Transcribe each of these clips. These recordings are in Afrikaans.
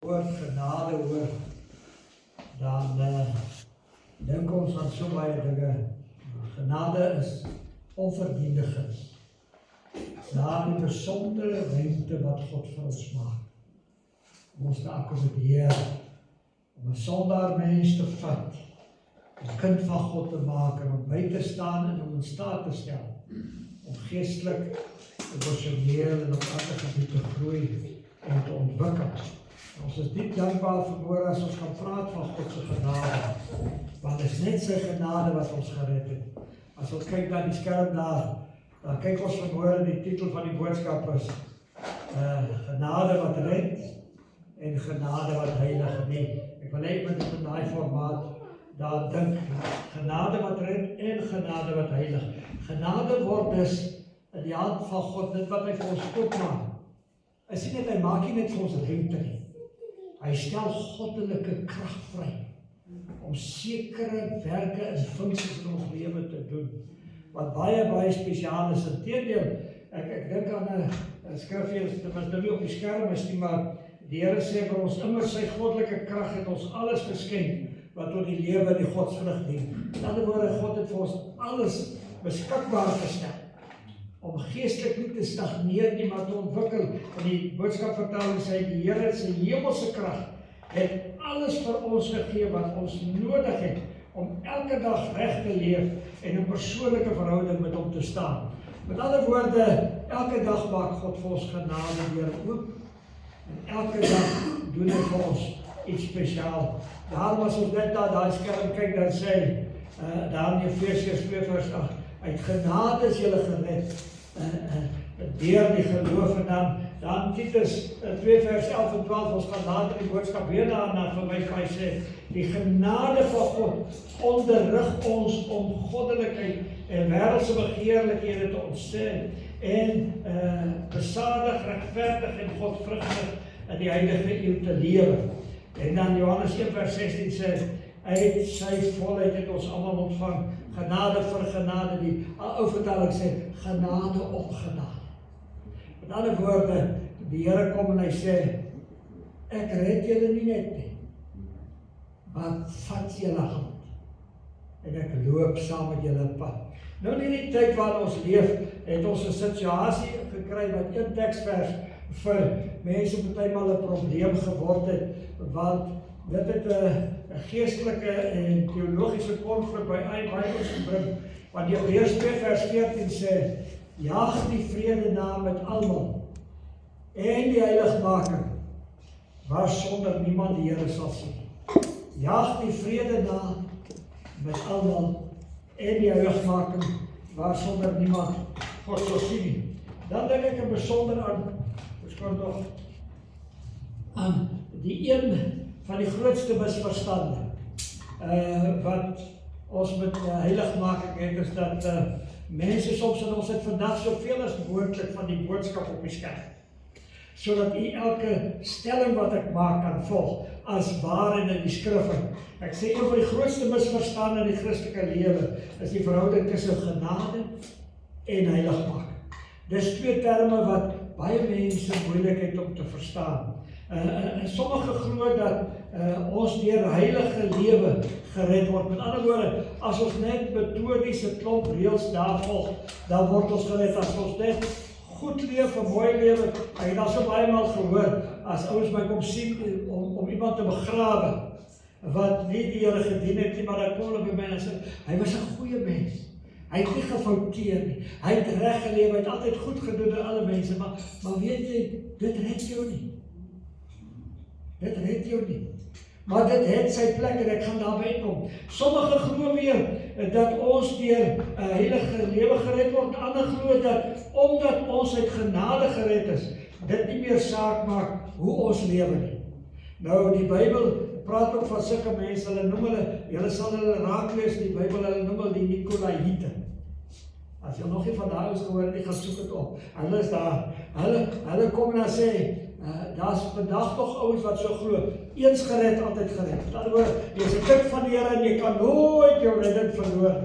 woord genade hoor, dan dink ons aan so baie dinge. Genade is onverdiende guns. Daar die besondere ruimte wat God vir ons maak, om ons te akkommodeer, om 'n sondaar mens te vat, 'n kind van God te maak en om by te staan en om in staat te stel, om geestelik, emosioneel en op ander gebied te groei en te ontwikkel. Ons is diep dankbaar vanmôre as ons kan praat van God se genade, want dit is net sy genade wat ons gered het. As ons kyk na die skerm daar, dan kyk ons vanmôre, die titel van die boodskap is genade wat red en genade wat heilig. Nee, ek wil net met in daai formaat daar dink, genade wat red en genade wat heilig. Genade word dus in die hand van God, dit wat hy vir ons oopmaak. Hy sien net, hy maak nie net vir ons ruimte nie. Hy stel goddelike krag vry om sekere werke en funksies in ons lewe te doen, wat baie spesiaal is. Inteendeel, ek dink aan 'n skrif hier, dit was nou nie op die skerm is nie, maar die Here sê vir ons immer sy goddelike krag het ons alles geskenk wat tot die lewe en die godsvrug dien. In ander woorde, God het vir ons alles beskikbaar gestel om geestelik nie te stagneer nie, maar te ontwikkel. En die boodskapvertaling sê, die Here sy hemelse krag het alles vir ons gegee wat ons nodig het om elke dag reg te leef en 'n persoonlike verhouding met hom te staan. Met ander woorde, elke dag maak God vir ons genade deur oop en elke dag doen hy vir ons iets spesiaal. Daarom as ons net na daai skerm kyk, dan sê daar in Efesiërs 2:8, uit genade is julle gered deur die geloof, en dan Titus 2:11 en 12, ons gaan later die boodskap weer daarna vir my sê, die genade van God onderrig ons om goddelikheid en wêreldse begeerlikhede te ontstel en besadig, regverdig en godvrugtig in die heilige eeu te lewe. En dan Johannes 1:16 sê, uit sy volheid het ons almal ontvang, genade vir genade, die ou vertaling sê, genade op genade. Met ander woorde, die Here kom en hy sê, ek red julle nie net nie, maar vat julle hand, en ek loop saam met julle pad. Nou in die tyd waarin ons leef, het ons 'n situasie gekry wat een teksvers vir mense partymal 'n probleem geword het, want dit het 'n geestelike en teologiese konflik by ons gebring, want Hebreërs 2:14 sê, jaag die vrede na met almal en die heiligmaking, waarsonder niemand die Here sal sien. Jaag die vrede na met almal en die heiligmaking, waarsonder niemand God sal sien nie. Dan dink ek 'n besonder aan die een van die grootste misverstande wat ons met heiligmaking het, is dat mense soms en ons het vandag soveel as moontlik van die boodskap op die skerm, sodat u elke stelling wat ek maak kan volg as waar in die skrifte. Ek sê een van die grootste misverstande in die Christelike lewe is die verhouding tussen genade en heiligmaking. Dis twee terme wat baie mense moeilik het om te verstaan. Sommige glo dat ons deur heilige lewe gered word. Met ander woorde, as ons net metodiese klomp reëls daarvolg, dan word ons gered. As ons net goed leef, 'n mooi lewe, ek het al so baie maal gehoor, as ouens my kom sien om iemand te begrawe, wat nie die Here gedien het nie, maar dan kom hulle by my en sê, hy was 'n goeie mens. Hy het nie gefouteer nie. Hy het reg geleef, hy het altyd goed gedoen aan alle mense, maar weet jy, dit red jou nie. Dit red jou nie. Maar dit het sy plek en ek gaan daarby kom. Sommige glo weer dat ons deur heilige lewe gered word, ander glo dat omdat ons uit genade gered is, dit nie meer saak maak hoe ons lewe nie. Nou die Bybel praat ook van sulke mense, julle sal hulle raak lees in die Bybel, hulle noem hulle die Nikolaïte. As jy nog nie van daai ouens gehoor het, jy gaan soek dit op. Hulle is daar. Hulle kom en dan sê, daar's vandag tog ouens wat so glo, eens gered, altyd gered. Met ander woorde, jy is 'n kind van die Here en jy kan nooit jou redding verloor.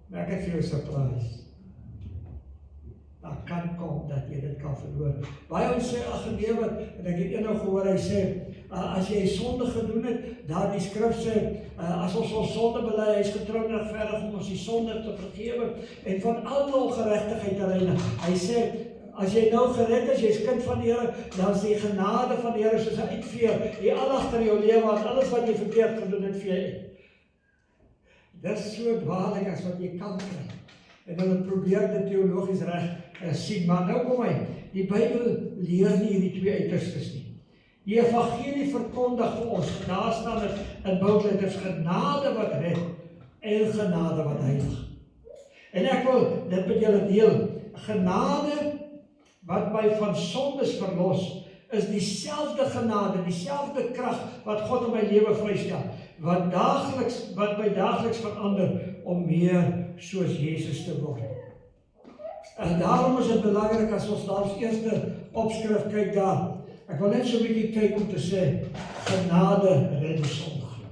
Maar ek het vir jou 'n surprise. Daar kan kom dat jy dit kan verloor. Baie ons sê, ag nee, wat, en ek het eendag gehoor, hy sê, as jy sonde gedoen het, daar die skrif sê, as ons ons sonde bely, hy is getrou en regverdig om ons die sonde te vergewe, en van alle ongeregtigheid te reinig. Hy sê, as jy nou gered is, jy is kind van die Here, dan is die genade van die Here soos 'n uitveer, die al agter jou lewe, as alles wat jy verkeerd gedoen het, vee uit. Dit is so dwaling as wat jy kan kry. En hulle probeer dit teologies reg sien, maar nou kom hy, die Bybel leer nie hierdie twee uiterstes nie. Die evangelie verkondig vir ons, daar staan dit in boukletters, genade wat red, en genade wat heilig. En ek wil dit met julle deel, genade wat my van sondes verlos, is dieselfde genade, dieselfde krag wat God in my lewe vrystel, wat my daagliks verander om meer soos Jesus te word. En daarom is dit belangrik as ons daar ons eerste opskrif kyk daar. Ek wil net so 'n bietjie kyk om te sê, genade red die sondige.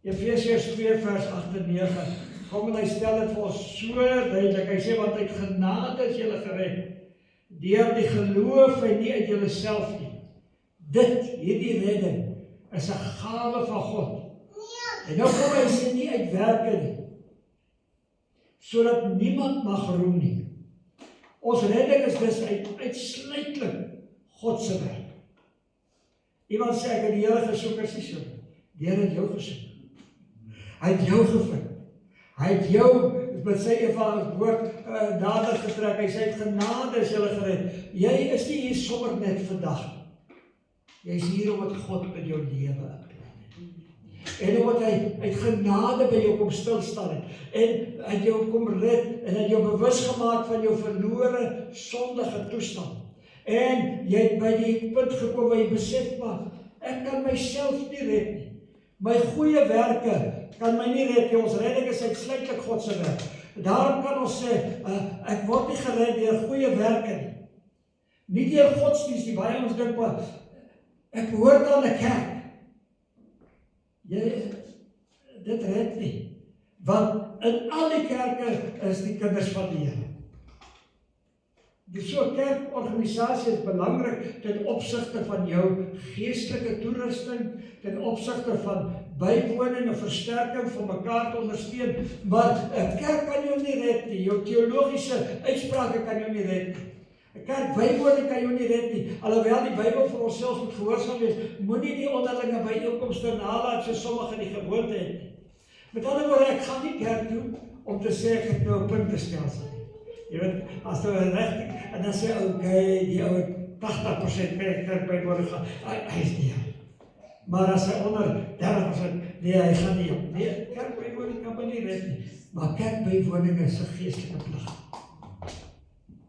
Efesiërs 2 vers 8 en 9. Kom en hy stel dit vir ons so duidelik. Hy sê, want uit genade is julle gered, deur die geloof en nie uit julleself nie. Hierdie redding, is 'n gawe van God. En nou kom hy sê nie uit werke nie, sodat niemand mag roem nie. Ons redding is dus uitsluitlik God se werk. Iemand sê, ek het die Here gesoek, as hy so. Die Here het jou gesoek. Hy het jou gevind. Hy het jou met sy woord dadig getrek. Hy sê, genade is julle gered. Jy is nie hier sommer net vandag. Jy is hier omdat God met jou lewe inplan het. En omdat hy uit genade by jou kom stilstaan het. En hy jou kom red. En hy jou bewus gemaak van jou verlore, sondige toestand. En jy het by die punt gekom waar jy besef, maar ek kan myself nie red nie. My goeie werke kan my nie red nie. Ons redding is uitsluitlik God se werk. Daarom kan ons sê, ek word nie gered deur goeie werke nie. Nie deur godsdienst nie. Baie ons dink, maar ek behoort aan 'n kerk. Dit red nie. Want in al die kerke is die kinders van die Here. So 'n kerkorganisasie is belangrik ten opsigte van jou geestelike toerusting, ten opsigte van bywoning en versterking van mekaar te ondersteun, maar 'n kerk kan jou nie red nie, jou teologiese uitsprake kan jou nie red nie. 'n Kerk bywoning kan jou nie red nie, alhoewel die Bybel vir ons selfs moet gehoorsaam wees, moenie die onderlinge byeenkomste nalat so sommige die gewoonte het nie. Met ander woorde, ek gaan nie kerk toe om te sê ek het nou 'n puntestelsel. Jy weet, as jy reg, en dan sê, okay, die ou 80% kerk bywoning gaan, hy is nie. Maar as hy onder 30%, nee, hy gaan nie. Nee, kerk bywoning kan my nie red nie, maar kerk bywoning is 'n geestelike plig.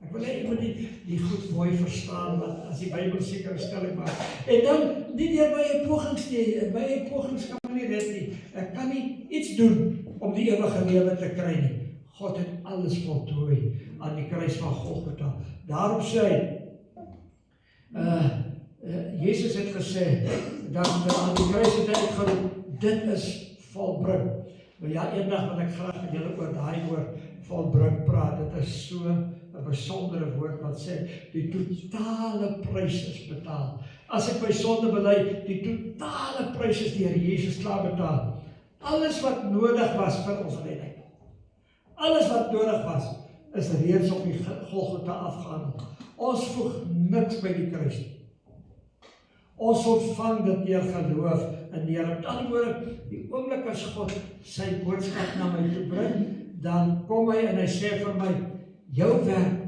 Ek wil net iemand die goed mooi verstaan, wat as die Bybel sekere stelling maak. En dan, nie deur my eie pogings nie, my eie pogings kan my nie red nie. Ek kan nie iets doen om die ewige lewe te kry nie. God het alles voltooi aan die kruis van Golgotha. Daarom sê hy, Jesus het gesê, dat aan die kruis het hy uitgeroep, dit is volbring. Maar ja, eendag wil ek graag met julle oor daai woord volbring praat. Dit is so 'n besondere woord wat sê, die totale prys is betaal. As ek my sonde bely, die totale prys is deur Jesus klaar betaal. Alles wat nodig was vir ons redding. Alles wat nodig was, is reeds op die Golgotha afgehandel. Ons voeg niks by die kruis nie. Ons ontvang dit deur geloof in die Here. Met ander woorde, die oomblik as God sy boodskap na my toe bring, dan kom hy en hy sê vir my, jou werk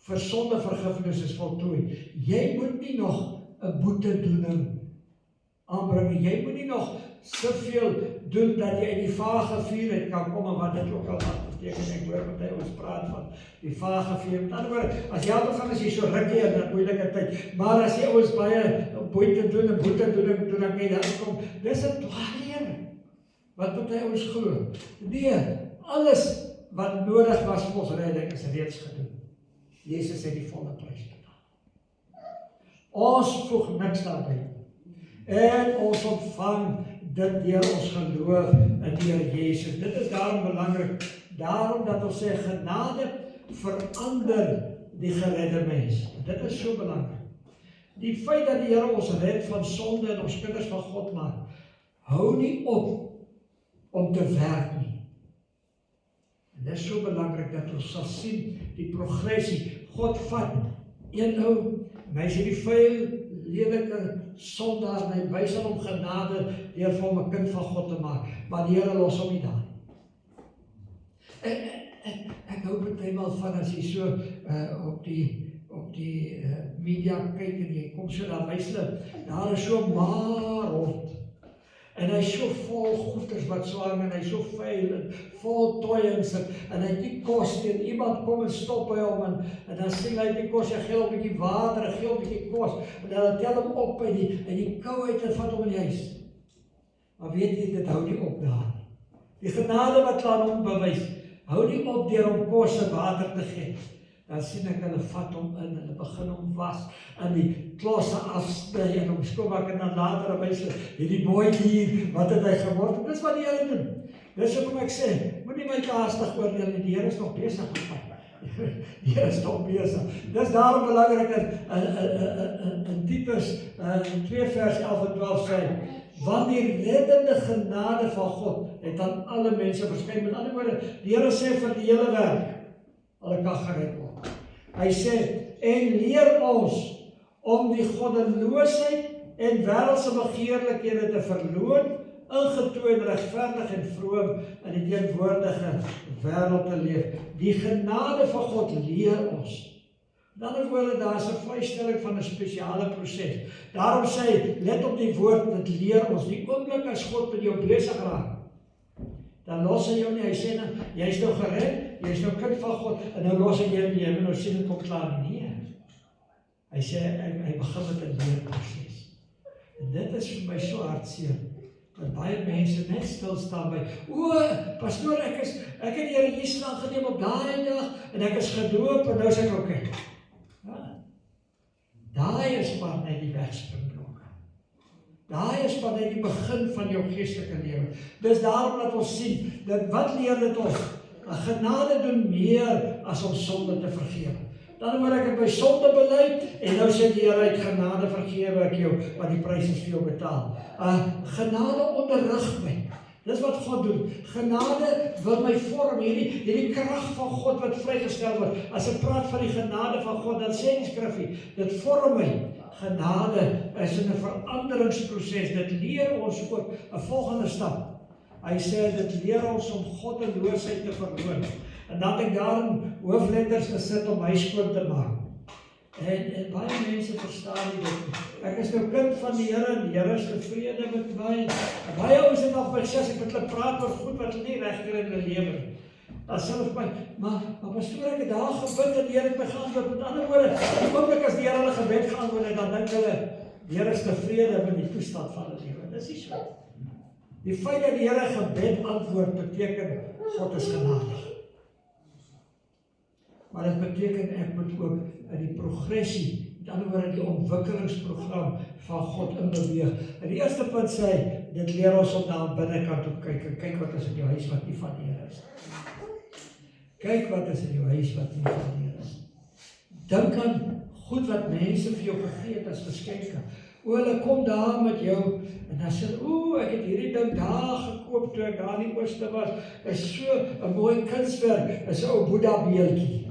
vir sondevergifnis is voltooi. Jy moet nie nog 'n boetedoening aanbring. Jy moet nie nog soveel doen dat jy in die vage vuur het kan kom, en wat dit ook al wat beteken. Ek hoor wat hy ons praat van die vage vuur. Met ander woorde, as jy altyd gaan, as jy so rukkie in 'n moeilike tyd, maar as jy ons baie boete doen en boete doen, toe dan jy daar kom, dis 'n dwaallering. Wat moet hy ons glo? Nee, alles wat nodig was vir ons redding is reeds gedoen. Jesus het die volle prys betaal. Ons voeg niks daarby. En ons ontvang dit deur ons geloof in die Here Jesus. Dit is daarom belangrik, daarom dat ons sê genade verander die geredde mens. Dit is so belangrik. Die feit dat die Here ons red van sonde en ons kinders van God maak, hou nie op om te werk nie. En dit is so belangrik dat ons sal sien, die progressie. God vat een ou, en hy sê die vuil, lelike sondaar, en hy wys aan hom genade, deur vir hom 'n kind van God te maak, maar die Here los hom nie daar. Ek hou partymal van as jy so op die media kyk en jy kom so daar wys hulle, daar is so maar rond. En hy is so vol goeders wat swang en hy is so vuil en vol tooiings en hy het nie kos nie en iemand kom en stop by hom en dan sê hy die kos, hy gee hom 'n bietjie water, hy gee hom 'n bietjie kos en dan tel hom op by die kouheid en vat hom in die huis. Maar weet jy, dit hou nie op daar. Die genade wat aan hom bewys, hou nie op deur hom kos en water te gee. Dan sien ek hulle vat hom in en hulle begin hom was en die klosse afsny en hom skoonmaak en dan later wys hulle hierdie boetjie hier, wat het hy geword? Dis wat die Here doen. Dis hoekom ek sê, moenie my te haastig oordeel nie, die Here is nog besig met my. Die Here is nog besig. Dis daarom belangrik in Titus 2 vers 11 en 12 sê, want die reddende genade van God het aan alle mense verskyn. Met ander woorde, die Here sê vir die hele wêreld, hulle kan gered word. Hy sê, en leer ons om die goddeloosheid en wêreldse begeerlikhede te verloon, ingetooi en regverdig en vroom in die teenwoordige wêreld te leef. Die genade van God leer ons. In ander woorde, daar is 'n vrystelling van 'n spesiale proses. Daarom sê hy, let op die woord, dit leer ons. Die oomblik as God met jou besig raak, dan los hy jou nie, hy sê nou, jy is nou gered, jy is nou kind van God, en nou los hy jou nie, jy moet nou sien dit kom klaar nie. Hy sê, hy begin met 'n leerproses. En dit is vir my so hartseer, dat baie mense net stil staan by, pastoor, ek het die Here Jesus aangeneem op daai dag, en ek is gedoop, en nou is ek okay. Ja. Daai is maar net die wegspringblok. Daai is maar net die begin van jou geestelike lewe. Dis daarom dat ons sien, dat wat leer dit ons? Genade doen meer as om sonde te vergewe. Dan moet ek het my sonde bely, en nou sê die Here uit genade vergewe ek jou, want die prys is vir jou betaal. Genade onderrig my. Dis wat God doen. Genade wil my vorm, hierdie krag van God wat vrygestel word. As ek praat van die genade van God, dan sê die skrif, dit vorm my. Genade is in 'n veranderingsproses. Dit leer ons ook 'n volgende stap. Hy sê, dit leer ons om goddeloosheid te verloon. En dat ek daarin hoofletters gesit om my skoon te maak. En baie mense verstaan nie dit. Ek is nou kind van die Here, en die Here is tevrede met my. Baie ouens het al versus, ek met hulle praat oor goed wat hulle nie reg kry in hulle lewe. Dan sê hulle vir my, maar pastoor, ek het daar gebid en die Here het my geantwoord. Met ander woorde, die oomblik as die Here hulle gebed geantwoord, dan dink hulle, die Here is tevrede met die toestand van hulle lewe. Dis nie so. Die feit dat die Here gebed antwoord, beteken God is genadig. Maar dit beteken ek moet ook in die progressie, met ander woorde die ontwikkelingsprogram van God inbeweeg. En die eerste punt sê hy, dit leer ons om na binnekant toe kyk, en kyk wat is in jou huis wat nie van die Here is. Kyk wat is in jou huis wat nie van die Here is. Dink aan goed wat mense vir jou gegee het as geskenke. Hulle kom daar met jou, en dan sê, ek het hierdie ding daar gekoop toe ek daar in die ooste was, is so 'n mooi kunswerk, is 'n ou Boeddha beeldjie.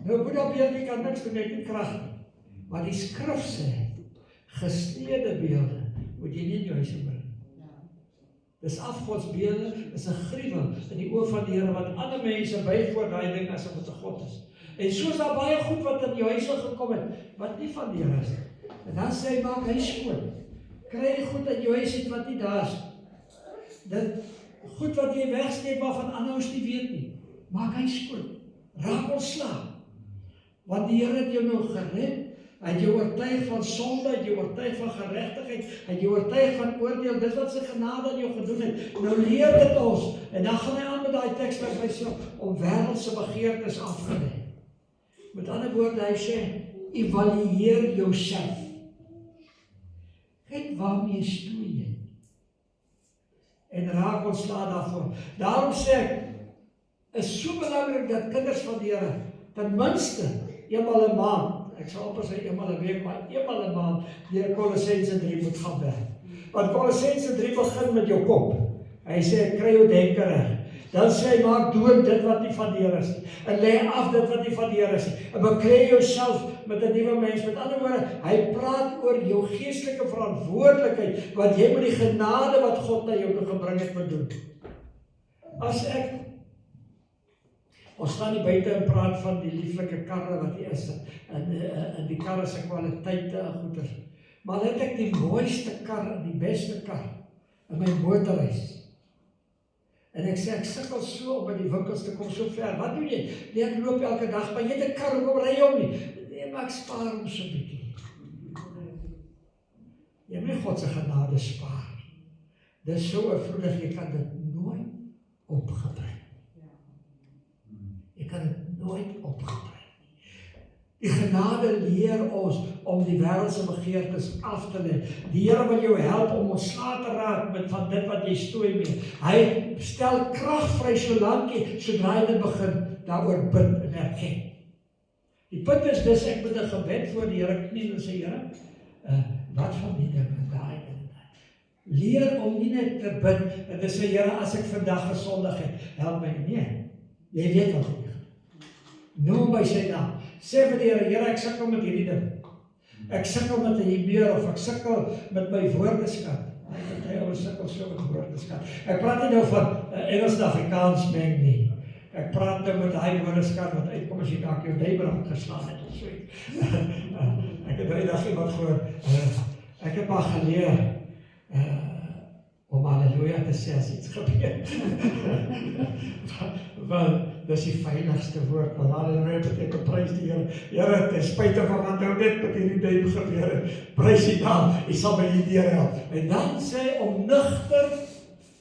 Nou, Boeddha beeldjie kan niks doen, het nie krag nie. Maar die skrif sê, gesneede beelde moet jy nie in jou huis bring. Dis afgodsbeelde, is 'n gruwel in die oë van die Here, wat ander mense byvoor daai ding asof dit 'n God is. En soos daar baie goed wat in jou huis gekom het, wat nie van die Here is. En dan sê hy, maak hy skoon. Kry die goed uit jou huis uit wat nie daar is. Dit goed wat jy wegsteek, waarvan ander ons nie weet nie. Maak hy skoon. Raak ontslae. Want die Here het jou nou gered. Hy het jou oortuig van sonde, hy het jou oortuig van geregtigheid, hy het jou oortuig van oordeel. Dis wat sy genade aan jou gedoen het. Nou leer dit ons. En dan gaan hy aan met daai teks wat hy sê, om wêreldse begeertes af te lê. Met ander woorde, hy sê, evalueer jouself. Kyk waarmee stoei jy. En raak ontslae daarvan. Daarom sê ek, is so belangrik dat kinders van die Here ten minste eenmal 'n maand ek sal op as hy eenmaal 'n week, maar eenmaal 'n maand deur Kolossense 3 moet gaan werk. Want Kolossense 3 begin met jou kop. Hy sê, kry jou denke reg. Dan sê hy, maak dood dit wat nie van die Here is nie. En lê af dit wat nie van die Here is nie. En beklee jouself met 'n nuwe mens. Met ander woorde, hy praat oor jou geestelike verantwoordelikheid, wat jy met die genade wat God na jou toe gebring het moet doen. As ons staan nie buite en praat van die lieflike karre wat hier is, en die karre se kwaliteite en goeders. Maar het ek die mooiste kar en die beste kar in my motorhuis. En ek sê, ek sukkel so om by die winkels te kom so ver. Wat doen jy? Nee, ek loop elke dag, maar jy het 'n kar, hoekom ry jy hom nie? Nee, maar ek spaar hom so 'n bietjie. Jy moet God se genade spaar. Dis so oorvloedig, jy kan dit nooit opgebring. Jy kan dit nooit opgebring. Die genade leer ons om die wêreldse begeertes af te lê. Die Here wil jou help om ontslae te raak met van dit wat jy stoei mee. Hy stel krag vry solank jy, sodra jy dit begin daaroor bid en erken. Die punt is dus, ek moet 'n gebed voor die Here kniel en sê, Here, wat van die ding en daai ding? Leer om nie net te bid en te sê, Here, as ek vandag gesondig het, help my nie. Jy weet wat jy gaan. Noem by sy naam. Sê vir die Here, Here, ek sukkel met hierdie ding. Ek sukkel met 'n Hebreë of ek sukkel met my woordeskat. Hy ouens sukkel so met woordeskat. Ek praat nie nou van Engels en Afrikaans meng nie. Ek praat nou met daai woordeskat wat uitkom as jy dalk jou deibrand geslaan het of so iets. Ek het eendag iemand gehoor, ek het maar geleer om halleluja te sê as iets gebeur. Want dis die veiligste woord, want halleluja beteken prys die Here. Here, ten spyte van wat nou net met hierdie duim gebeur het, prys die naam, hy sal my hierdeur help. En dan sê hy om nugter,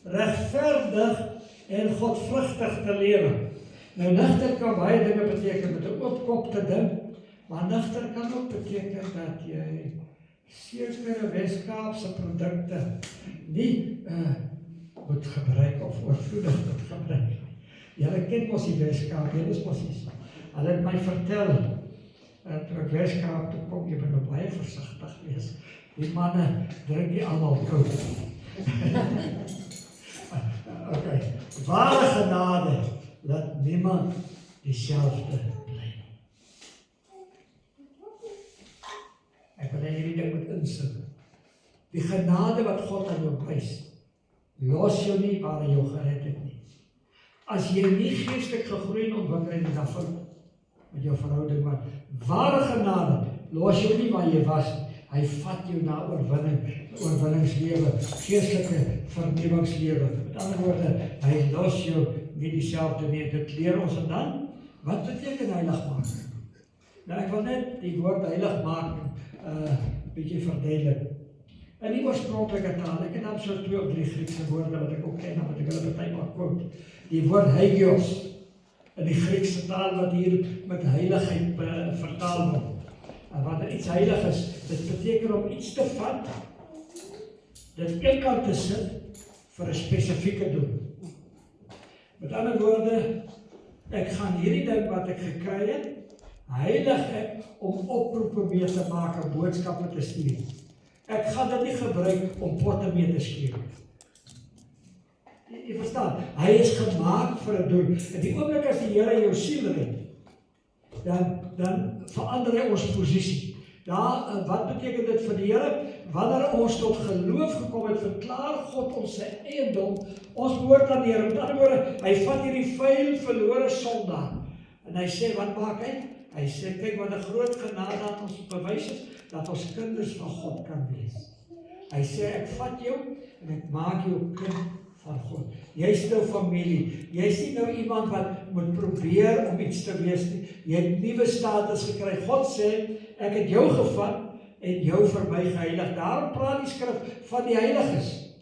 regverdig en godvrugtig te lewe. Nou nugter kan baie dinge beteken, met 'n oop kop te dink, maar nugter kan ook beteken dat jy sekere Weskaapse produkte nie moet gebruik of oorvloedig moet gebruik. Julle ken mos die Weskaap, julle is mos iets. Hulle het my vertel, toe ek Weskaap toe kom, jy moet nou baie versigtig wees. Die manne drink nie almal koud. Okay, ware genade, laat niemand dieselfde bly. Ek wil hierdie ding moet insink. Die genade wat God aan jou wys, los jou nie waar hy jou gered het nie. As jy nie geestelik gegroei en ontwikkel het, dan fout met jou verhouding, maar ware genade, los jou nie waar jy was. Hy vat jou na oorwinningslewe, geestelike vernuwingslewe. Met ander woorde, hy los jou nie dieselfde nie. Dit leer ons en dan, wat beteken heilig maak? Nou ek wil net die woord heilig maak bietjie verduidelik. In die oorspronklike taal, ek het dan so 2 of 3 Griekse woorde wat ek ook ken, wat ek hulle partymal quote. Die woord hagios, in die Griekse taal wat hier met heiligheid vertaal word. En wat iets heilig is, dit beteken om iets te vat, dit eenkant te sit vir 'n spesifieke doel. Met ander woorde, ek gaan hierdie ding wat ek gekry het, heilig ek om oproepe mee te maak en boodskappe te stuur. Ek gaan dit nie gebruik om potte mee te skeer. Jy verstaan, hy is gemaak vir 'n doel. En die oomblik as die Here jou siel red, dan verander hy ons posisie. Ja, wat beteken dit vir die Here? Wanneer ons tot geloof gekom het, verklaar God ons sy eiendom, ons behoort aan die Here. Met ander woorde, hy vat hierdie vuil, verlore sondaar, en hy sê, wat maak hy? Hy sê, kyk wat 'n groot genade dat ons bewys is, dat ons kinders van God kan wees. Hy sê, ek vat jou, en ek maak jou kind van God. Jy is nou familie, jy is nie nou iemand wat moet probeer om iets te wees nie. Jy het nuwe status gekry. God sê, ek het jou gevat en jou vir my geheilig. Daarom praat die skrif van die heiliges.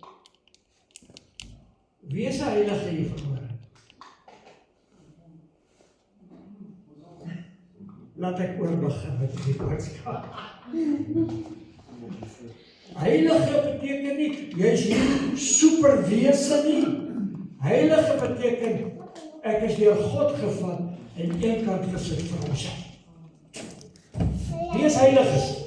Wie is 'n heilige hier vanmôre? Laat ek oorbegin met die boodskap. Heilige beteken nie, jy is nie superwese nie. Heilige beteken, ek is deur God gevat en eenkant gesit vir homself. mens heilig is.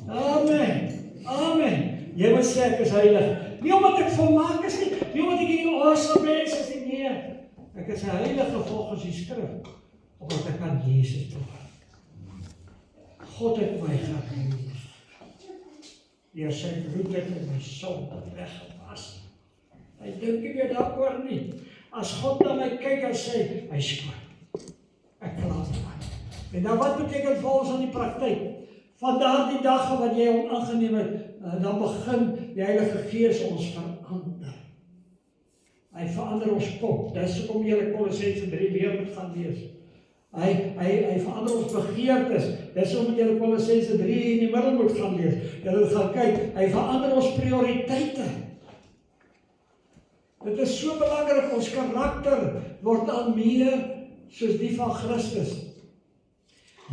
Amen. Amen. Jy moet sê ek is heilig. Nie omdat ek volmaak is nie, nie omdat ek hierdie awesome mens is nie, nee. Ek is 'n heilige volgens die skrif, omdat ek aan Jesus behoort. God het my gereinig. Deur sy bloed het hy my sonde weggewas. Hy dink nie meer daaroor nie. As God na my kyk en sê, hy skoon. Ek laat hom. En dan wat beteken vir ons in die praktyk? Van daardie dag wat jy hom aangeneem het, dan begin die Heilige Gees ons verander. Hy verander ons kop. Dis hoekom jy Kolossense 3 weer moet gaan lees. Hy verander ons begeertes. Dis hoekom jy Kolossense 3 in die middel moet gaan lees. Jy moet gaan kyk. Hy verander ons prioriteite. Dit is so belangrik, ons karakter word al meer soos die van Christus.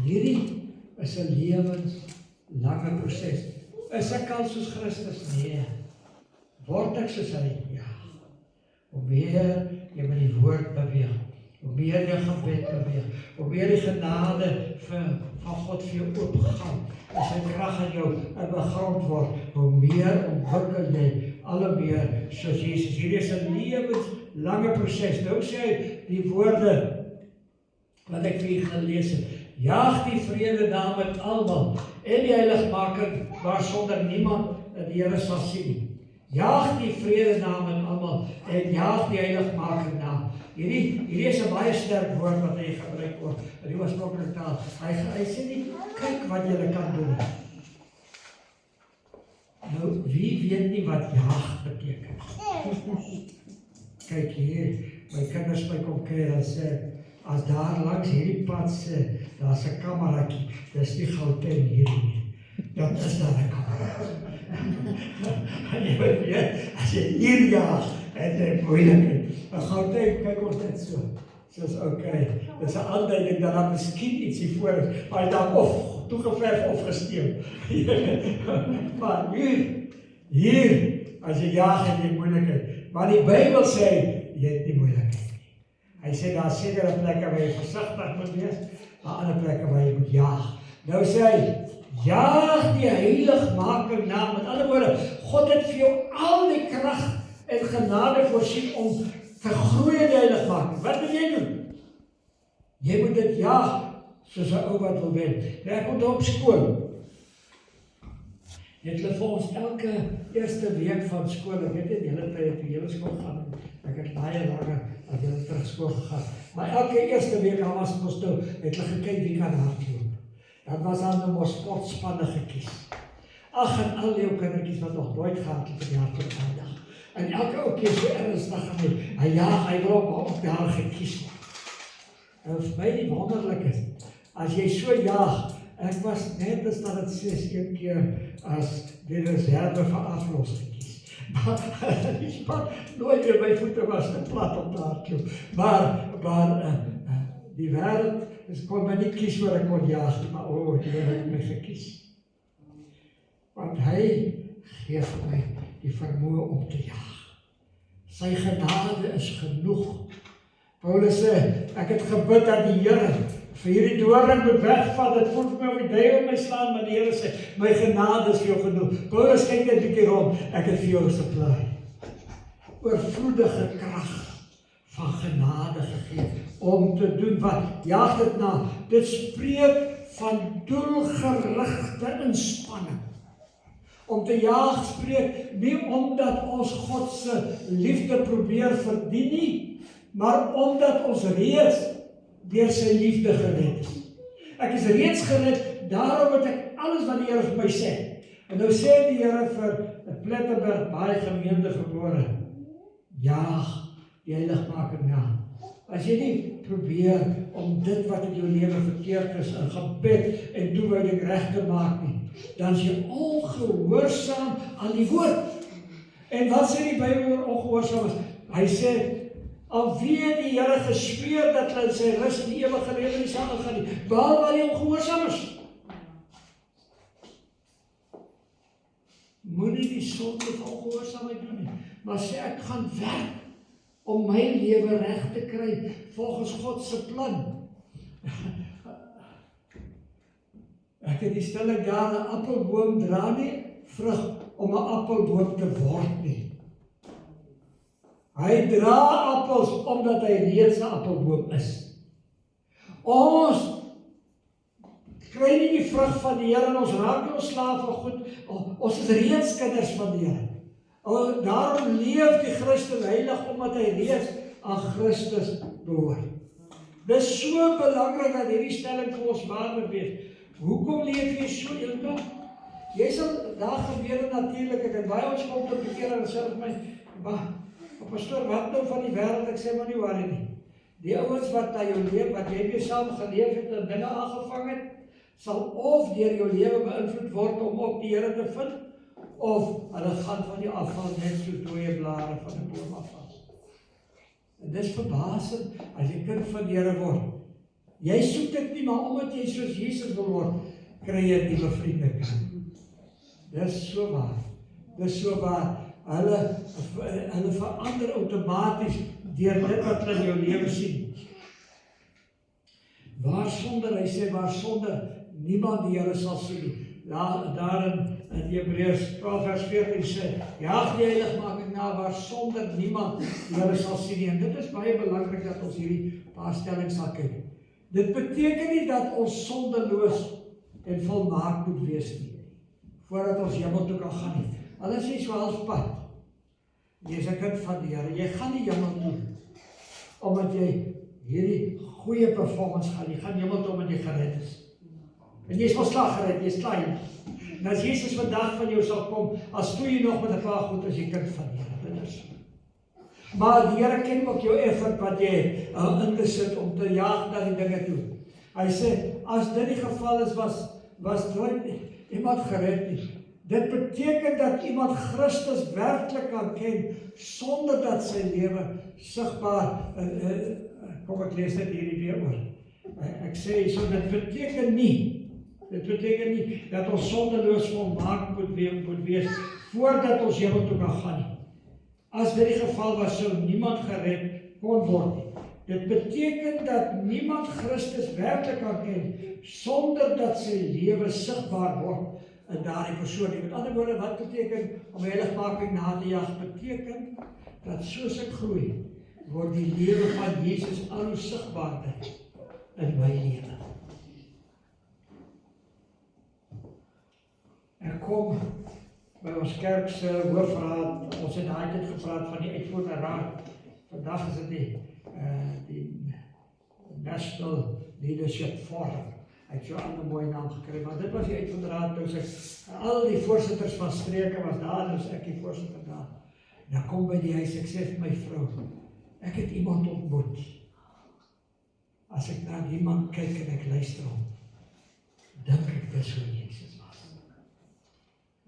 Hierdie is 'n lewenslange proses. Is ek al soos Christus? Nee. Word ek soos hy? Ja. Hoe meer jy met die woord beweeg, hoe meer jy gebed beweeg, hoe meer die genade van God vir jou oopgaan, en sy krag in jou begrond word, hoe meer ontwikkel jy alle meer soos Jesus. Hierdie is 'n lewenslange proses. Nou sê hy die woorde wat ek vir u gelees het. Jaag die vrede na met almal en die heiligmaking waarsonder niemand die Here sal sien. Jaag die vrede na met almal en jaag die heiligmaking na. Hierdie is 'n baie sterk woord wat hy gebruik word in die oorspronklike taal. Hy sê nie kyk wat jy kan doen. Nou wie weet nie wat jaag beteken? Kyk hier, my kinders my kom kuier en sê as daar langs hierdie pad sê, daar's 'n kameraatjie, dis nie Gauteng hierdie nie. Dan is daar 'n kameraatjie. En jy weet, as jy hier jaag, het jy moeilikheid. Maar Gauteng, kyk ons net so. Soos okay, dis 'n aanduiding dat daar miskien iets hier voor is, maar dan of toegeverf of gesteel. Maar hier, as jy jaag, het jy moeilikheid. Maar die Bybel sê, jy het nie moeilikheid. Hy sê, daar is sekere plekke waar jy versigtig moet wees, maar ander plekke waar jy moet jaag. Nou sê hy, jaag die heiligmaking na. Met ander woorde, God het vir jou al die krag en genade voorsien om te groei in die heiligmaking. Wat moet jy doen? Jy moet dit jaag, soos 'n ou wat wil wen. Ek moet op skool. Het hulle vir ons elke eerste week van skool, ek weet nie die hele tyd op die hele skool gaan, ek het baie langer as hulle terug skool gegaan, maar elke eerste week al was ons toe, het hulle gekyk wie kan hardloop. Dat was dan nou ons sportspanne gekies. Ag, en al jou kindertjies wat nog nooit gehardloop in die hardloop vandag. En elke ou keer so ernstig aan hy jaag, hy wil op daar gekies word. En vir my die wonderlik is, as jy so jaag, ek was net as dat het 6 keer as die reserve vir aflos gekies. Maar die span nooit weer my voete was te plat op te hardloop. Maar die wêreld, kon my nie kies waar ek kon jaag, maar die Here het my gekies. Want hy gee vir my die vermoë om te jaag. Sy genade is genoeg. Paulus sê, ek het gebid dat die Here vir hierdie doring moet wegvat, dit voel vir my of die duiwel my slaan, maar die Here sê, my genade is vir jou genoeg. Paulus kyk net 'n bietjie rond, ek het vir jou gesupply. Oorvloedige krag van genade gegee, om te doen wat, jaag dit na, dit spreek van doelgerigte inspanning. Om te jaag spreek, nie omdat ons God se liefde probeer verdien nie, maar omdat ons reeds deur sy liefde gered is. Ek is reeds gered, daarom het ek alles wat die Here vir my sê. En nou sê die Here vir Plettenberg, baie gemeente gebore, jaag die heiligmaking na. As jy nie probeer om dit wat in jou lewe verkeerd is, in gebed en toewyding reg te maak nie, dan is jy ongehoorsaam aan die woord. En wat sê die Bybel oor ongehoorsaam is? Hy sê, al wie die Here gesweer dat hulle sy rus in die ewige lewe nie sal ingaan nie, behalwe wat die ongehoorsaam is. Moenie die sonde van ongehoorsaamheid doen nie, maar sê ek gaan werk om my lewe reg te kry volgens God se plan. Ek het die stelling daar, 'n appelboom dra nie vrug om 'n appelboom te word nie. Hy dra appels omdat hy reeds 'n appelboom is. Ons kry nie die vrug van die Here en ons raak nie ons slaaf van goed. Ons is reeds kinders van die Here. Daarom leef die Christen heilig omdat hy reeds aan Christus behoort. Dit is so belangrik dat hierdie stelling vir ons waar moet wees. Hoekom leef jy so eendag? Jy sal daar gebeur natuurlik, ek het baie ons kom tot bekeer en sê vir my, pastoor, wat nou van die wêreld? Ek sê maar nie waar nie. Die ouens wat na jou leef, wat jy mee saam geleef het en dinge aangevang het, sal of deur jou lewe beïnvloed word om op die Here te vind, of hulle gaan van die afval net so dooie blare van 'n boom afval. En dis verbasend as jy kind van die Here word. Jy soek dit nie, maar omdat jy soos Jesus wil word, kry jy 'n nuwe vriende. Dis so waar. Dis so waar. Hulle verander outomaties deur dit wat hulle in jou lewe sien. Waar sonder, hy sê, waar sonder niemand die Here sal sien nie. Daar in Hebreërs 12 vers 14 sê, jaag die heiligmaking na waar sonder niemand die Here sal sien nie. En dit is baie belangrik dat ons hierdie paar stellings sal kyk. Dit beteken nie dat ons sondeloos en volmaak moet wees nie, voordat ons hemel toe kan gaan nie. Alles is so halfpad. Jy is 'n kind van die Here, jy gaan nie hemel toe, omdat jy hierdie goeie performance gaan, jy gaan hemel toe omdat jy gered is. En jy is volslag gered, jy is klein. En as Jesus vandag van jou sal kom, as toe jy nog met 'n paar goed as jy kind van die Here, dit is. Maar die Here ken ook jou effort wat jy ingesit om te jaag na die dinge toe. Hy sê, as dit die geval is, was nooit iemand gered nie. Dit beteken dat iemand Christus werklik kan ken, sonder dat sy lewe sigbaar, kom ek lees dit hierdie weer oor. Ek sê, so dit beteken nie dat ons sondeloos volmaak moet wees, voordat ons hemel toe kan gaan nie. As dit die geval was, sou niemand gered kon word nie. Dit beteken dat niemand Christus werklik kan ken, sonder dat sy lewe sigbaar word in daardie persoon. Met ander woorde, wat beteken om heiligmaking na te jag? Beteken dat soos ek groei, word die lewe van Jesus al hoe sigbaarder in my lewe. Ek kom by ons kerk se hoofraad, ons het daai tyd gepraat van die uitvoerende raad. Vandag is dit die National Leadership Forum. Hy het so 'n ander mooi naam gekry, maar dit was die uitvoerende raad, toe al die voorsitters van streke was daar, dus ek die voorsitter daar. En ek kom by die huis, ek sê vir my vrou, ek het iemand ontmoet. As ek na iemand kyk en ek luister hom, dink ek dis hoe Jesus was.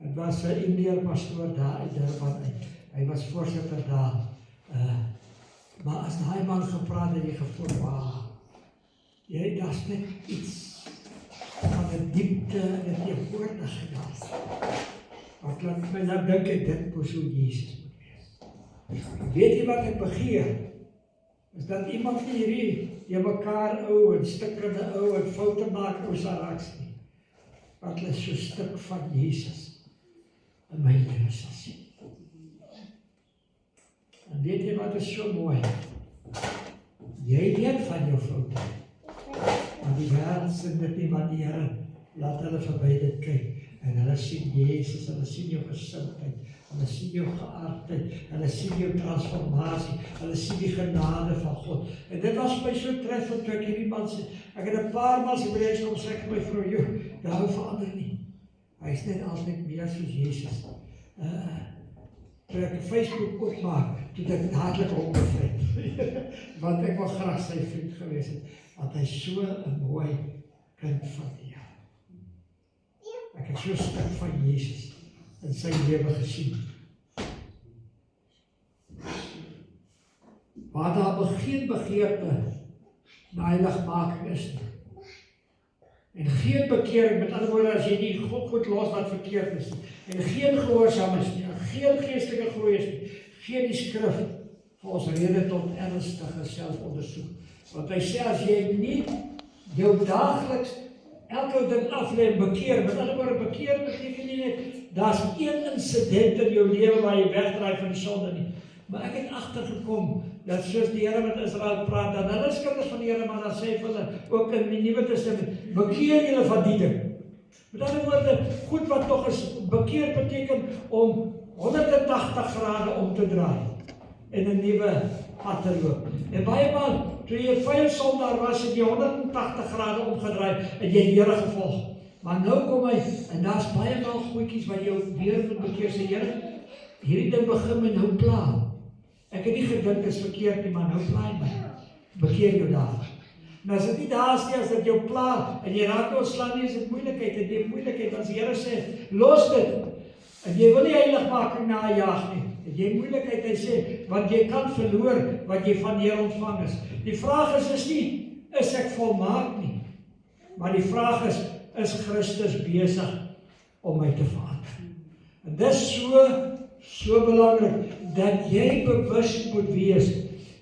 Het was 'n Indiër pastoor daar uit Durban uit. Hy was voorsitter daar. Maar as daai man gepraat het, jy gevoel, daar's net iets van 'n diepte en 'n teenwoordigheid daar. Wat laat my nou dink ek dit moes hoe Jesus moet wees. Weet jy wat ek begeer? Is dat iemand nie hierdie mekaar ou en stikkende ou en foute maak ou saraks nie. Wat hulle so 'n stuk van Jesus in my lewe sal sien. En weet jy wat is so mooi? Jy weet van jou foute. Maar die wêreld sien dit nie, maar die Here laat hulle verby dit kyk. En hulle sien Jesus, hulle sien jou gesindheid, hulle sien jou geaardheid, hulle sien jou transformasie, hulle sien die genade van God. En dit was my so treffend toe ek hierdie man sê, ek het 'n paar maal Hebreërs kom sê ek my vrou, joh, daar verander nie. Hy is net altyd meer soos Jesus. Toe ek Facebook oopmaak, toe ek dadelik opgevriend. Want ek wil graag sy vriend gewees het, want hy is so 'n mooi kind van die Here. Ek het so 'n stuk van Jesus in sy lewe gesien. Waar daar geen begeerte na heiligmaking is nie. En geen bekering, met ander woorde, as jy nie God goed los wat verkeerd is nie, en geen gehoorsaam is nie, en geen geestelike groei is nie, gee die skrif vir ons rede tot ernstige selfondersoek. Want hy sê, as jy nie jou daagliks elke ding aflê en bekeer. Met ander woorde, bekeer beteken nie net, daar's een incident in jou lewe waar jy wegdraai van die sonde nie. Maar ek het agtergekom, dat soos die Here met Israel praat, dan hulle is kinders van die Here, maar dan sê vir hulle, ook in die Nuwe Testament, bekeer julle van die ding. Met ander woorde, goed wat nog is, bekeer beteken om 180 grade om te draai, en 'n nuwe pad te loop. En baie maal, toe jy 'n vuil sondaar was, het jy 180 grade omgedraai, en jy die Here gevolg. Maar nou kom hy, en daar's baie maal goedjies wat jy weer moet bekeer, sê Here, hierdie ding begin my nou pla. Ek het nie gedink is verkeerd nie, maar nou pla my. Bekeer jou daarvan. Nou as dit nie daar is nie, as dit jou pla, en jy raak ontslaan nie, is dit moeilikheid, en die moeilikheid, as die Here sê, los dit, en jy wil nie heiligmaking najaag nie, en jy moeilikheid, hy sê, want jy kan verloor, wat jy van die Here ontvang is. Die vraag is nie, is ek volmaak nie, maar die vraag is Christus besig om my te verander. En dit is so belangrik, dat jy bewus moet wees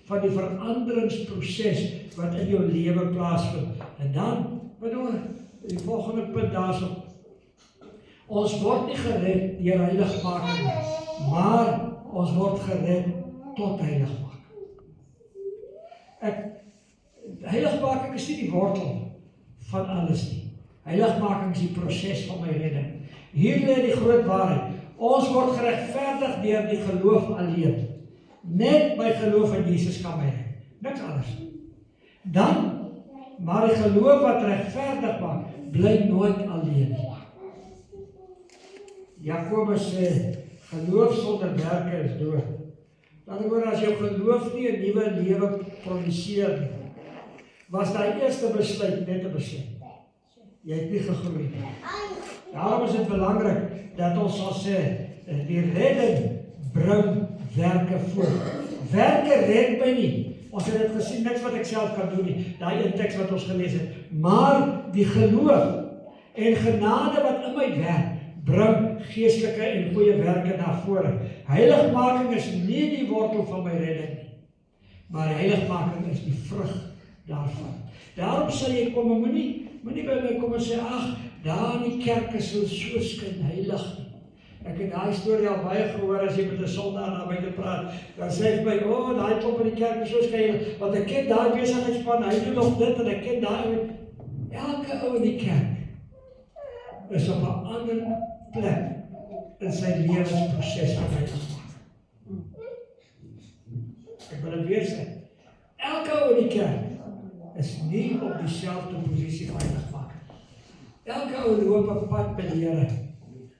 van die veranderingsproses wat in jou lewe plaasvind. En dan, die volgende punt daarso, ons word nie gered deur heiligmaking nie, maar ons word gered tot heiligmaking. Heiligmaking is nie die wortel van alles nie. Heiligmaking is die proses van my redding. Hier lê die groot waarheid. Ons word geregverdig deur die geloof alleen. Net my geloof in Jesus kan my red. Niks anders. Dan, maar die geloof wat regverdig maak, bly nooit alleen nie. Jakobus sê, geloof sonder werke is dood. Dat oor as jou geloof nie 'n nuwe lewe produseer nie, was daai eerste besluit net 'n besluit. Jy het nie gegroei nie. Daarom is dit belangrik dat ons sal sê, die redding bring werke voort. Werke red my nie. Ons het dit gesien, niks wat ek self kan doen nie. Daai een teks wat ons gelees het. Maar die geloof en genade wat in my werk, bring geestelike en goeie werke na vore. Heiligmaking is nie die wortel van my redding nie, maar heiligmaking is die vrug daarvan. Daarom sal jy kom, moenie by my kom en sê, ag, daar in die kerk is so skyn heilig. Ek het daai storie al baie gehoor, as jy met 'n sondaar na buite praat, dan sê hy my, daai klop in die kerk is so skyn, want ek ken daai besigheidsspan, hy doen nog dit, en ek ken daai, elke ou in die kerk is op 'n ander plek in sy lewensproses van heiligmaking. Ek wil dit weer sê, elke ou in die kerk is nie op dieselfde posisie van heiligmaking. Elke ou loop 'n pad by die Here.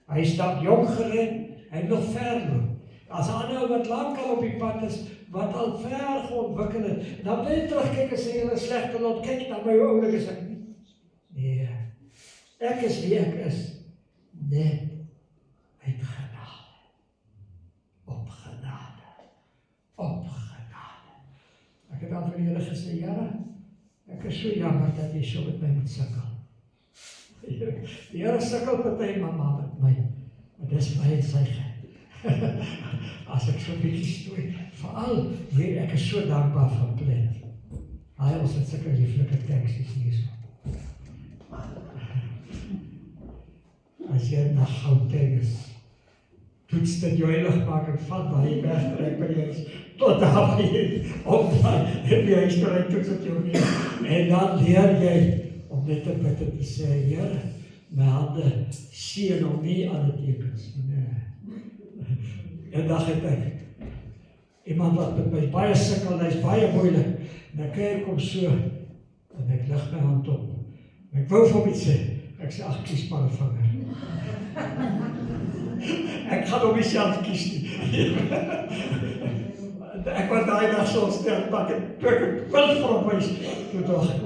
Hy stap jong gered, hy nog ver loop. As 'n ander wat lankal op die pad is, wat al ver geontwikkel het, dan wil jy terugkyk en sê, jy is slegte lot, kyk na my oulik is ek nie. Nee, ek is wie ek is, net uit genade. Op genade. Op genade. Ek het dan vir die Here gesê, Here, ek is so jammer dat jy so met my moet sukkel. Die Here sukkel party mamma met my, maar dis baie sy geld. As ek so 'n bietjie stoei, veral weer ek is so dankbaar vir Plet. Ons het sulke lieflike teksies hier so. As jy na Gauteng is, toets dit jou heiligmaking vat waar jy wegtrek by die huis, tot daar waar jy opdraai, en die huisbereik toets dit jou weer. En dan leer jy om net te bid en te sê, Here, my hande seën om nie alle tekens. En dan het ek iemand wat met my baie sukkel, hy's baie moeilik, en dan kyk ek om so, en ek lig my hand op. Ek wou vir hom iets sê, ek sê, ag, kies maar 'n vinger. Ek gaan hom nie self kies nie. Ek was daai dag so sterk, maar ek wil vir hom wys. Toe dacht ek,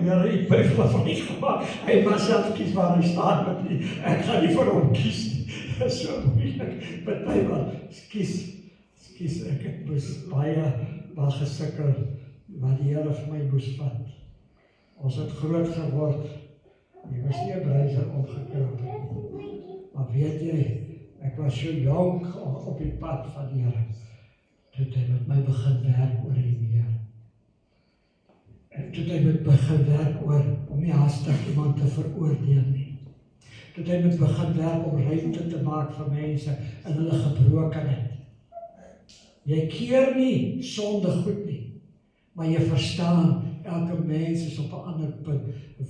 Here, ek ben van nie gemaakt. Hy mag self kies waar hy staan met nie. Ek gaan nie vir hom kies nie. Dit is so moeilik. Partymal, kies ek het moes baie gesukkel, wat die Here vir my moes vat. Ons het groot geword. Ek was nie 'n breiser opgekrap. Maar weet jy, ek was so jonk op die pad van die Here. Toe het hy met my begin werk oor die meer. En toe hy moet begin werk oor, om nie haastig iemand te veroordeel nie. Toe hy moet begin werk om ruimte te maak vir mense in hulle gebrokenheid. Jy keer nie sonde goed nie, maar jy verstaan, elke mens is op 'n ander punt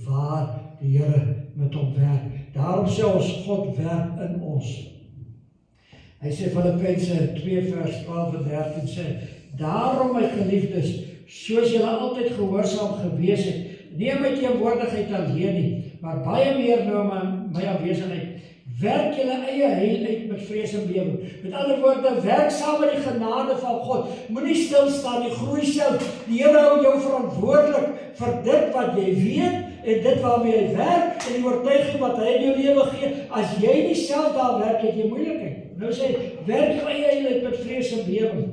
waar die Here met hom werk. Daarom sê ons, God werk in ons. Hy sê Filippense 2 vers 12 en 13 sê, daarom my geliefdes, soos julle altyd gehoorsaam gewees het, nie my teenwoordigheid alleen nie, maar baie meer nou my afwesigheid, werk julle eie heil uit met vrees en bewe. Met ander woorde, werk saam met die genade van God. Moenie stil staan nie, groei self. Die Here hou jou verantwoordelik vir dit wat jy weet en dit waarmee jy werk en die oortuiging wat hy in jou lewe gee. As jy nie self daar werk, het jy moeilikheid. Nou sê, werk jou eie heil uit met vrees en bewe.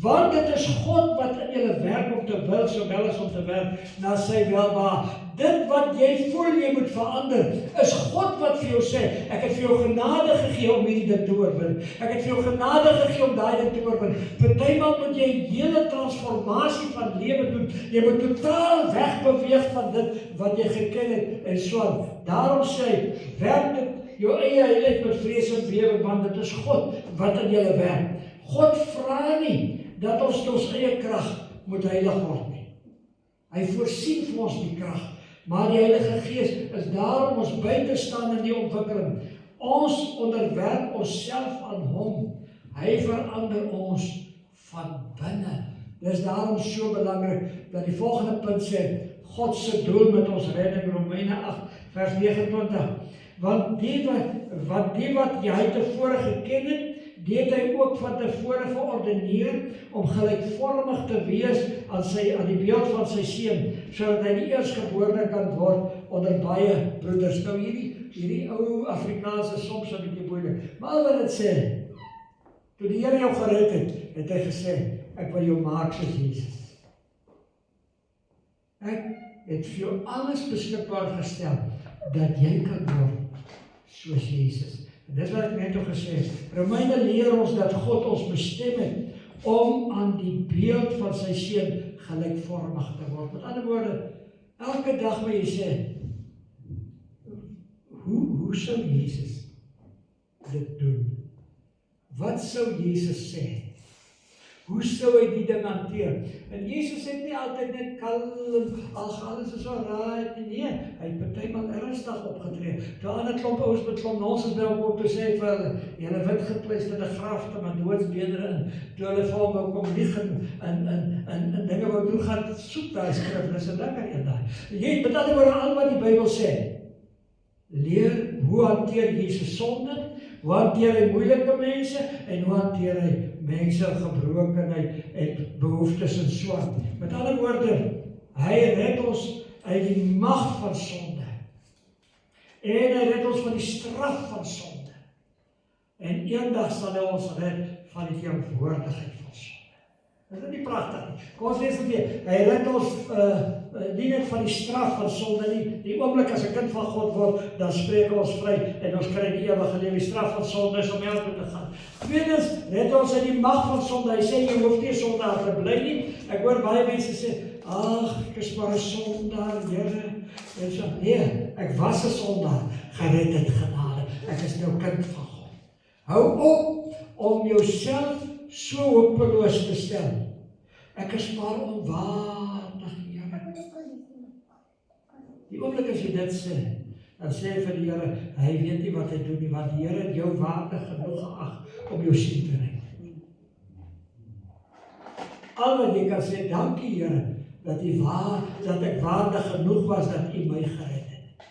Want dit is God wat in julle werk om te wil, sowel as om te werk na sy welbehae. Dit wat jy voel jy moet verander, is God wat vir jou sê, ek het vir jou genade gegee om hierdie ding te oorwin. Ek het vir jou genade gegee om daai ding te oorwin. Partymal moet jy 'n hele transformasie van lewe doen. Jy moet totaal wegbeweeg van dit wat jy geken het en so. Daarom sê hy, werk dit jou eie heiligheid met vrees en bewe, want dit is God wat in julle werk. God vra nie dat ons tot ons eie krag moet heilig word nie. Hy voorsien vir ons die krag, maar die Heilige Gees is daar om ons by te staan in die ontwikkeling. Ons onderwerp onsself aan hom. Hy verander ons van binne. Dis daarom so belangrik dat die volgende punt sê, God se doel met ons redding, Romeine 8 vers 29. Want die wat jy tevore geken het, die het hy ook van tevore geordineer om gelykvormig te wees aan die beeld van sy seun, sodat hy die eerstgeborene kan word onder baie broeders. Nou hierdie ou Afrikaans is soms 'n bietjie moeilik. Maar wat dit sê, toe die Here jou gered het, het hy gesê, ek wil jou maak soos Jesus. Ek het vir jou alles beskikbaar gestel, dat jy kan word soos Jesus. En dis wat ek net nog gesê het. Romeine leer ons dat God ons bestem het om aan die beeld van sy seun gelykvormig te word. Met ander woorde, elke dag wat jy sê, hoe sou Jesus dit doen? Wat sou Jesus sê? Hoe sou hy die ding hanteer? En Jesus het nie altyd net kalm, alles is alright, nee, hy het partymal ernstig opgetree. Toe aan 'n klomp ouens met klomp nonsens by hom op te sê vir hulle, julle wit gepleisterde grafte met doodsbedere in, toe hulle vir hom kom lieg en dinge wat doen gaan soek daai skrif, dis 'n ding aan daai. Jy het met ander woorde al wat die Bybel sê. Leer hoe hanteer Jesus sonde, hoe hanteer hy moeilike mense en hoe hanteer hy mense gebrokenheid en behoeftes en so. Met ander woorde, hy red ons uit die mag van sonde. En hy red ons van die straf van sonde. En eendag sal hy ons red van die teenwoordigheid van sonde. Is dit nie pragtig nie? Kom ons lees dit weer. Hy red ons nie net van die straf van sonde nie. Die oomblik as 'n kind van God word, dan spreek ons vry en ons kry die ewige lewe. Die straf van sonde is om hel toe te gaan. Tweedens, red ons uit die mag van sonde. Hy sê jy hoef nie sondaar te bly nie. Ek hoor baie mense sê, ag, ek is maar 'n sondaar, Here. En so, nee, ek was 'n sondaar, gered uit genade. Ek is nou kind van God. Hou op om jouself so hopeloos te stel. Ek is maar onwaardig, Here. Die oomblik as jy dit sê, dan sê vir die Here, hy weet nie wat hy doen nie, want die Here het jou waardig genoeg geag om jou seun te red. Al wat jy kan sê, dankie Here, dat ek waardig genoeg was dat U my gered het.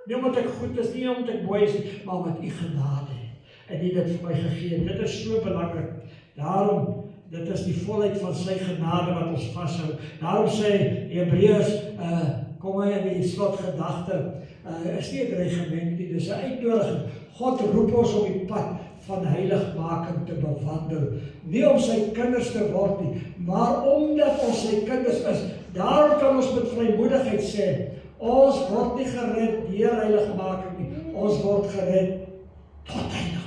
Nie omdat ek goed is, nie omdat ek mooi is, maar omdat U genade het en U dit vir my gegee het. Dit is so belangrik. Daarom, dit is die volheid van sy genade wat ons vashou. Daarom sê Hebreërs, kom hy in die slotgedagte, is nie 'n dreigement nie, dis 'n uitnodiging. God roep ons op die pad van heiligmaking te bewandel. Nie om sy kinders te word nie, maar omdat ons sy kinders is. Daarom kan ons met vrymoedigheid sê, ons word nie gered deur heiligmaking nie, ons word gered tot heiligmaking.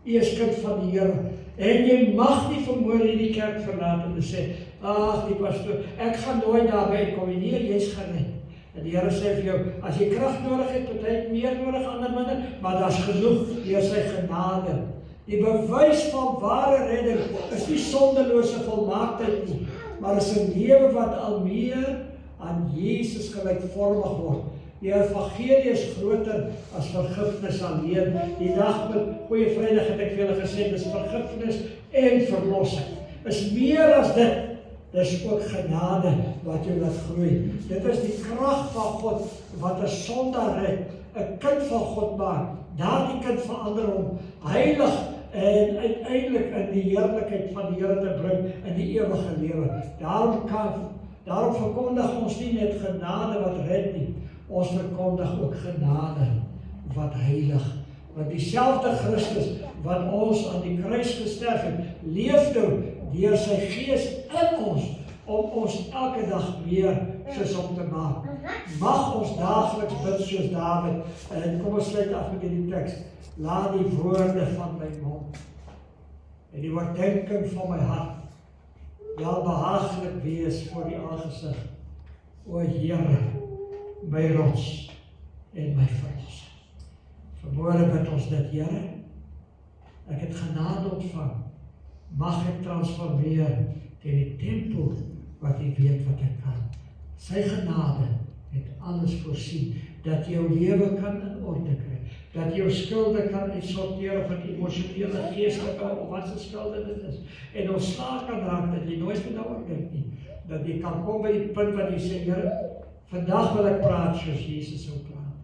U is kind van die Here, en jy mag nie vanmôre hierdie kerk verlaat en sê, ag die pastoor, ek gaan nooit daarby kom nie, nee, jy's gered. En die Here sê vir jou, as jy krag nodig het, tot hy het meer nodig, ander minder, maar daar's genoeg deur sy genade. Die bewys van ware redding is nie sondelose volmaaktheid nie, maar is 'n lewe wat al meer aan Jesus gelykvormig word. Die evangelie is groter as vergifnis alleen. Die dag met Goeie Vrydag het ek vir julle gesê, dis vergifnis en verlossing. Is meer as dit. Dis ook genade wat jou laat groei. Dit is die krag van God wat 'n sondaar red, 'n kind van God maak. Daardie kind verander hom heilig en uiteindelik in die heerlikheid van die Here te bring in die ewige lewe. Daarom verkondig ons nie net genade wat red nie, ons verkondig ook genade wat heilig. Want dieselfde Christus wat ons aan die kruis gesterf het, leef nou deur sy Gees in ons, om ons elke dag meer soos hom te maak. Mag ons daagliks bid soos Dawid. En kom ons sluit af met hierdie teks. Laat die woorde van my mond en die oordeenking van my hart welbehaaglik wees voor die aangesig. O Here, my rots en my verlosser. Vanmôre bid ons dit, Here. Ek het genade ontvang. Mag ek transformeer teen die tempel wat U weet wat ek kan. Sy genade het alles voorsien, dat jou lewe kan in orde kry, dat jou skulde kan uitsorteer of het emosionele, geestelike of wat se skulde dit is, en ontslae kan raak, dat jy nooit meer daaroor dink nie, dat jy kan kom by die punt wat jy sê, Here, vandag wil ek praat soos Jesus sou praat.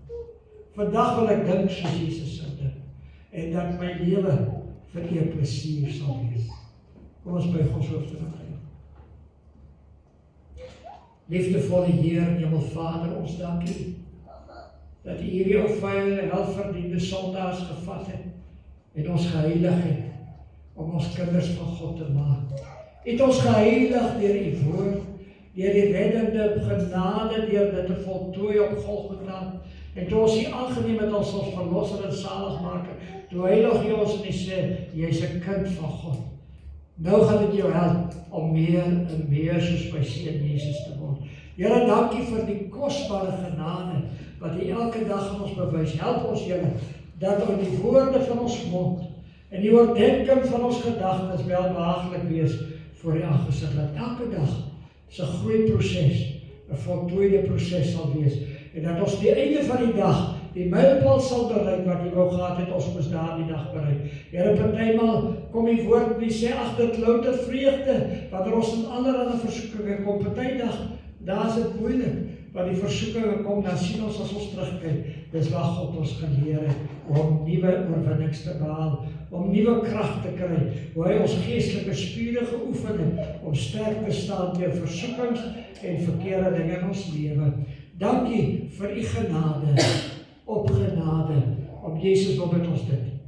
Vandag wil ek dink soos Jesus sou dink, en dat my lewe vir U plesier sal wees. Kom ons buig ons hoofde na U. Liefdevolle Heer, Hemelvader, ons dank U dat U hierdie ou vuile, welverdiende sondaars gevat het en ons geheilig het om ons kinders van God te maak. U het ons geheilig deur U woord, deur die reddende genade, deur dit te voltooi op Golgotha, en toe ons U aangeneem het as ons verlosser en saligmaker, toe heilig U ons en U sê, jy's 'n kind van God. Nou gaan dit jou help om meer en meer soos my seun Jesus te word. Here, dankie vir die kosbare genade wat U elke dag aan ons bewys. Help ons, Here, dat ons die woorde van ons mond en die oordeenking van ons gedagtes welbehaaglik wees voor U aangesig. Dat elke dag se groeiproses 'n voltooide proses sal wees en dat ons die einde van die dag die mylpaal sal bereik wat U wou gehad het, ons moes daardie dag bereik. Here, partymal kom die woord wie sê, ag, dit louter vreugde, wanneer ons in allerlei versoekinge kom. Partydag, daar is dit moeilik, want die versoekinge kom, dan sien ons as ons terugkyk, dis waar God ons geleer het, om nuwe oorwinnings te behaal, om nuwe krag te kry, hoe hy ons geestelike spiere geoefen het, om sterk te staan teen versoekings en verkeerde dinge in ons lewe. Dankie vir U genade, op genade, om Jesus wil met ons dit.